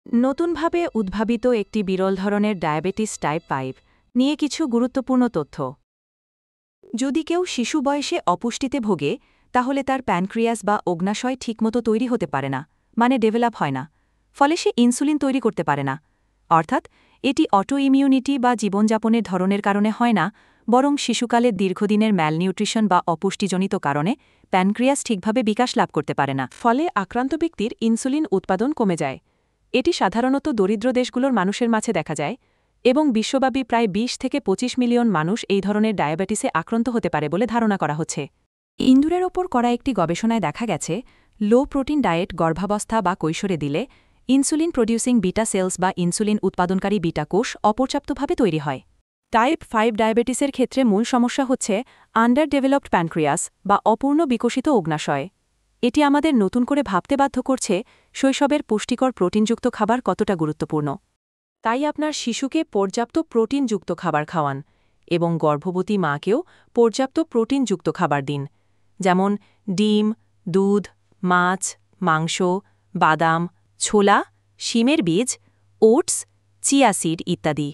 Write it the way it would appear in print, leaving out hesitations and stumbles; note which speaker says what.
Speaker 1: নতুনভাবে উদ্ভাবিত একটি বিরল ধরনের ডায়াবেটিস টাইপ 5 নিয়ে কিছু গুরুত্বপূর্ণ তথ্য। যদি কেউ শিশু বয়সে অপুষ্টিতে ভোগে তাহলে তার প্যানক্রিয়াস বা অগ্নাশয় ঠিকমতো তৈরি হতে পারে না, মানে ডেভেলপ হয় না। ফলে সে ইনসুলিন তৈরি করতে পারে না। অর্থাৎ এটি অটো ইমিউনিটি বা জীবনযাপনের ধরনের কারণে হয় না, বরং শিশুকালে দীর্ঘদিনের ম্যালনিউট্রিশন বা অপুষ্টিজনিত কারণে প্যানক্রিয়াস ঠিকভাবে বিকাশ লাভ করতে পারে না।
Speaker 2: ফলে আক্রান্ত ব্যক্তির ইনসুলিন উৎপাদন কমে যায়। এটি সাধারণত দরিদ্র দেশগুলোর মানুষের মাঝে দেখা যায় এবং বিশ্বব্যাপী প্রায় ২০ থেকে ২৫ মিলিয়ন মানুষ এই ধরনের ডায়াবেটিসে আক্রান্ত হতে পারে বলে ধারণা করা হচ্ছে।
Speaker 1: ইন্দুরের ওপর করা একটি গবেষণায় দেখা গেছে, লো প্রোটিন ডায়েট গর্ভাবস্থা বা কৈশোরে দিলে ইনসুলিন প্রডিউসিং বিটা সেলস বা ইনসুলিন উৎপাদনকারী বিটা কোষ অপর্যাপ্তভাবে তৈরি হয়। টাইপ 5 ডায়াবেটিসের ক্ষেত্রে মূল সমস্যা হচ্ছে আন্ডার ডেভেলপড প্যানক্রিয়াস বা অপূর্ণ বিকশিত অগ্নাশয়। এটি আমাদের নতুন করে ভাবতে বাধ্য করছে শৈশবের পুষ্টিকর প্রোটিনযুক্ত খাবার কতটা গুরুত্বপূর্ণ। তাই আপনার শিশুকে পর্যাপ্ত প্রোটিনযুক্ত খাবার খাওয়ান এবং গর্ভবতী মাকেও পর্যাপ্ত প্রোটিনযুক্ত খাবার দিন, যেমন ডিম, দুধ, মাছ, মাংস, বাদাম, ছোলা, শিমের বীজ, ওটস, চিয়া সিড ইত্যাদি।